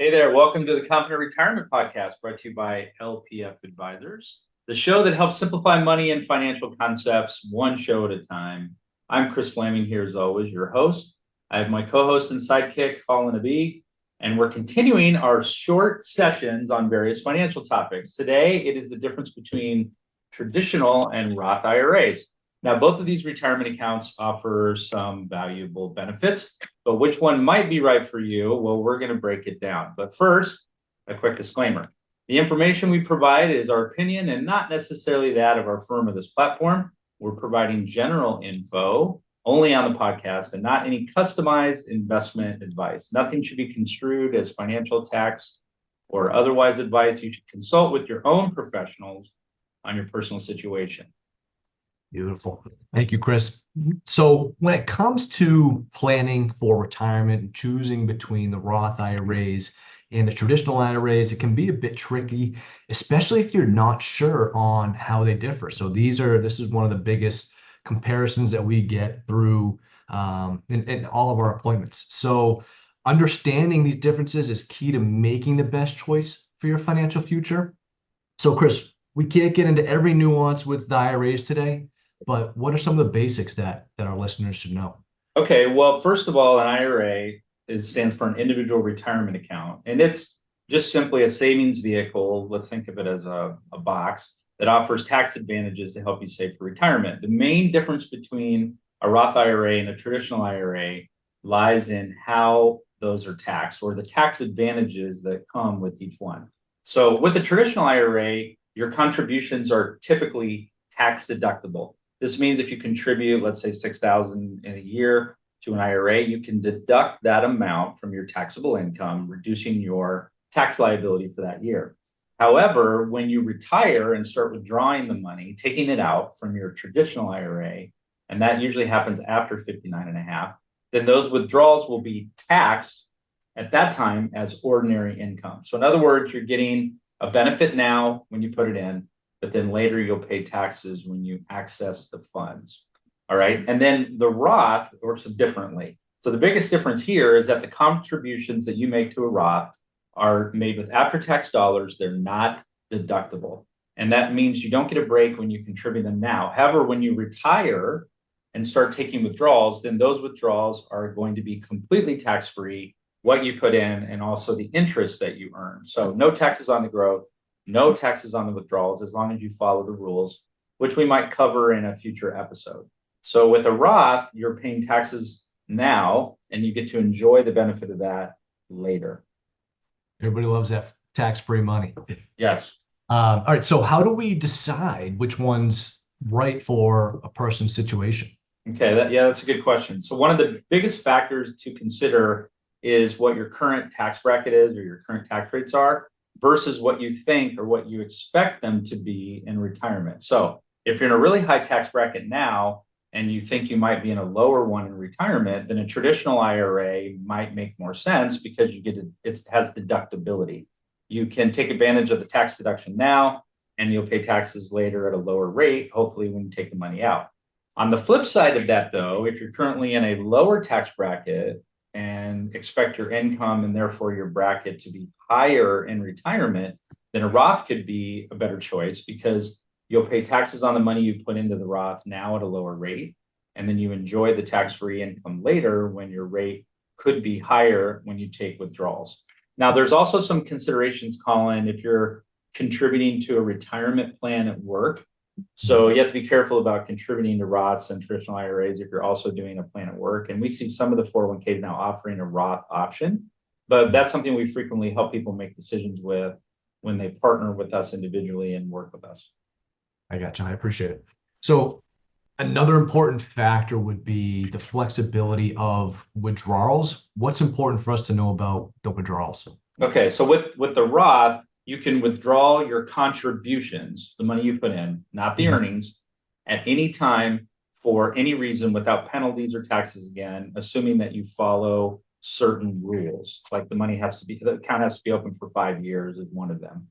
Hey there, welcome to the Confident Retirement Podcast brought to you by LPF Advisors, the show that helps simplify money and financial concepts one show at a time. I'm Kris Flammang here as always, your host. I have my co-host and sidekick, Collin Habig, and we're continuing our short sessions on various financial topics. Today, it is the difference between traditional and Roth IRAs. Now, both of these retirement accounts offer some valuable benefits, but which one might be right for you? Well, we're going to break it down. But first, a quick disclaimer. The information we provide is our opinion and not necessarily that of our firm or this platform. We're providing general info only on the podcast and not any customized investment advice. Nothing should be construed as financial, tax, or otherwise advice. You should consult with your own professionals on your personal situation. Beautiful. Thank you, Kris. So when it comes to planning for retirement and choosing between the Roth IRAs and the traditional IRAs, it can be a bit tricky, especially if you're not sure on how they differ. So this is one of the biggest comparisons that we get through in all of our appointments. So understanding these differences is key to making the best choice for your financial future. So Kris, we can't get into every nuance with the IRAs today, but what are some of the basics that our listeners should know? Okay, well, first of all, an IRA stands for an individual retirement account, and it's just simply a savings vehicle. Let's think of it as a box that offers tax advantages to help you save for retirement. The main difference between a Roth IRA and a traditional IRA lies in how those are taxed or the tax advantages that come with each one. So with a traditional IRA, your contributions are typically tax deductible. This means if you contribute, let's say $6,000 in a year to an IRA, you can deduct that amount from your taxable income, reducing your tax liability for that year. However, when you retire and start withdrawing the money, taking it out from your traditional IRA, and that usually happens after 59 and a half, then those withdrawals will be taxed at that time as ordinary income. So in other words, you're getting a benefit now when you put it in, but then later you'll pay taxes when you access the funds. All right. And then the Roth works differently. So the biggest difference here is that the contributions that you make to a Roth are made with after-tax dollars. They're not deductible. And that means you don't get a break when you contribute them now. However, when you retire and start taking withdrawals, then those withdrawals are going to be completely tax-free, what you put in and also the interest that you earn. So no taxes on the growth. No taxes on the withdrawals as long as you follow the rules, which we might cover in a future episode. So with a Roth, you're paying taxes now, and you get to enjoy the benefit of that later. Everybody loves that tax-free money. Yes. All right. So how do we decide which one's right for a person's situation? Okay. That's a good question. So one of the biggest factors to consider is what your current tax bracket is or your current tax rates are versus what you think or what you expect them to be in retirement. So if you're in a really high tax bracket now and you think you might be in a lower one in retirement, then a traditional IRA might make more sense because it has deductibility. You can take advantage of the tax deduction now and you'll pay taxes later at a lower rate, hopefully when you take the money out. On the flip side of that though, if you're currently in a lower tax bracket and expect your income and therefore your bracket to be higher in retirement, then a Roth could be a better choice because you'll pay taxes on the money you put into the Roth now at a lower rate, and then you enjoy the tax-free income later when your rate could be higher when you take withdrawals. Now, there's also some considerations, Collin, if you're contributing to a retirement plan at work. So you have to be careful about contributing to Roths and traditional IRAs if you're also doing a plan at work. And we see some of the 401ks now offering a Roth option, but that's something we frequently help people make decisions with when they partner with us individually and work with us. I got you. I appreciate it. So another important factor would be the flexibility of withdrawals. What's important for us to know about the withdrawals? Okay, so with the Roth, you can withdraw your contributions, the money you put in, not the earnings, at any time for any reason without penalties or taxes again, assuming that you follow certain rules. Like the account has to be open for 5 years is one of them.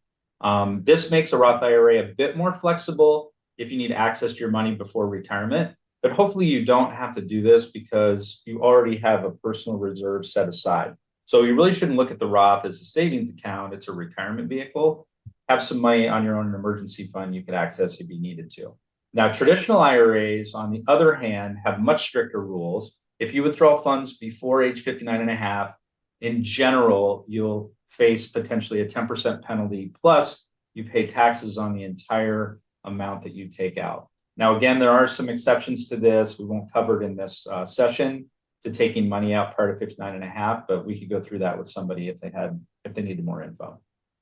This makes a Roth IRA a bit more flexible if you need access to your money before retirement, but hopefully you don't have to do this because you already have a personal reserve set aside. So you really shouldn't look at the Roth as a savings account. It's a retirement vehicle. Have some money on your own emergency fund you could access if you needed to. Now, traditional IRAs, on the other hand, have much stricter rules. If you withdraw funds before age 59 and a half, in general, you'll face potentially a 10% penalty, plus you pay taxes on the entire amount that you take out. Now, again, there are some exceptions to this. We won't cover it in this session to taking money out prior to 59 and a half, but we could go through that with somebody if they needed more info.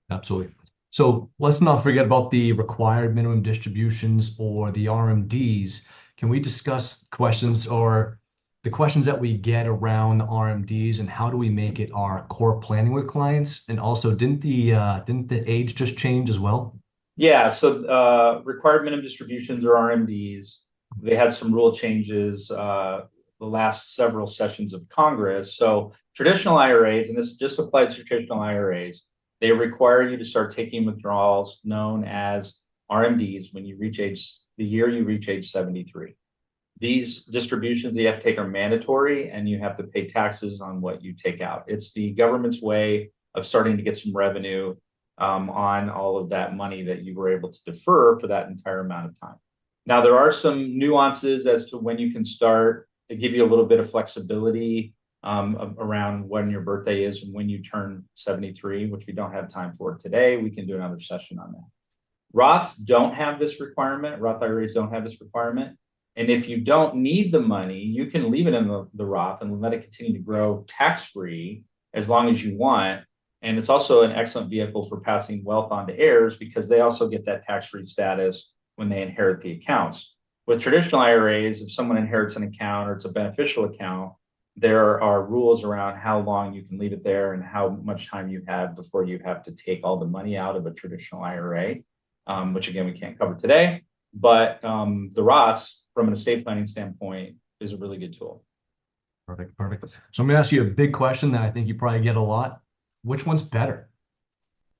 Absolutely. So let's not forget about the required minimum distributions or the RMDs. Can we discuss questions or the questions that we get around the RMDs and how do we make it our core planning with clients? And also, didn't the age just change as well? Yeah, so required minimum distributions or RMDs, they had some rule changes the last several sessions of Congress. So traditional IRAs, and this just applies to traditional IRAs, they require you to start taking withdrawals known as RMDs when you reach the year you reach age 73. These distributions that you have to take are mandatory, and you have to pay taxes on what you take out. It's the government's way of starting to get some revenue on all of that money that you were able to defer for that entire amount of time. Now, there are some nuances as to when you can start to give you a little bit of flexibility around when your birthday is and when you turn 73, which we don't have time for today. We can do another session on that. Roths don't have this requirement. Roth IRAs don't have this requirement. And if you don't need the money, you can leave it in the Roth and let it continue to grow tax-free as long as you want. And it's also an excellent vehicle for passing wealth on to heirs because they also get that tax-free status when they inherit the accounts. With traditional IRAs, if someone inherits an account or it's a beneficial account, there are rules around how long you can leave it there and how much time you have before you have to take all the money out of a traditional IRA, which again, we can't cover today. But the Roths, from an estate planning standpoint, is a really good tool. Perfect. So I'm going to ask you a big question that I think you probably get a lot. Which one's better?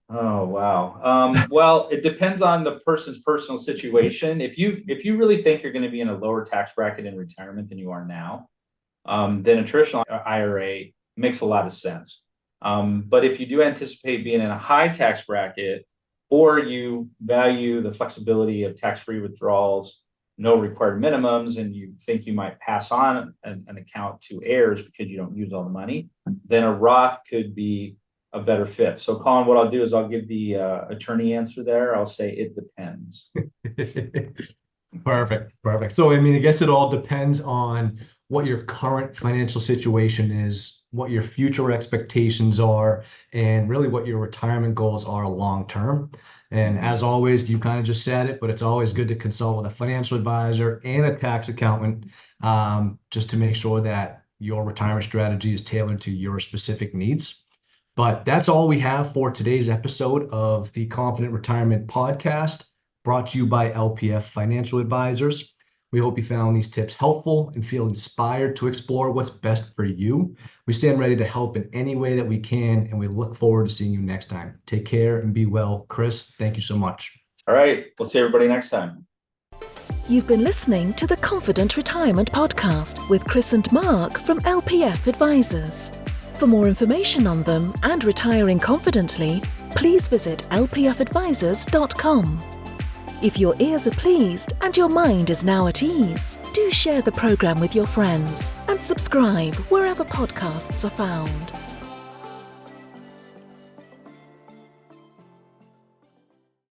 Oh, wow. Well, it depends on the person's personal situation. If you really think you're going to be in a lower tax bracket in retirement than you are now, then a traditional IRA makes a lot of sense. But if you do anticipate being in a high tax bracket, or you value the flexibility of tax-free withdrawals, no required minimums, and you think you might pass on an account to heirs because you don't use all the money, then a Roth could be a better fit. So, Collin, what I'll do is I'll give the attorney answer there. I'll say it depends. Perfect. So, I mean, I guess it all depends on what your current financial situation is, what your future expectations are, and really what your retirement goals are long term. And as always, you kind of just said it, but it's always good to consult with a financial advisor and a tax accountant just to make sure that your retirement strategy is tailored to your specific needs. But that's all we have for today's episode of the Confident Retirement Podcast, brought to you by LPF Financial Advisors. We hope you found these tips helpful and feel inspired to explore what's best for you. We stand ready to help in any way that we can, and we look forward to seeing you next time. Take care and be well. Kris, thank you so much. All right. We'll see everybody next time. You've been listening to the Confident Retirement Podcast with Kris and Mark from LPF Advisors. For more information on them and retiring confidently, please visit lpfadvisors.com. If your ears are pleased and your mind is now at ease, do share the program with your friends and subscribe wherever podcasts are found.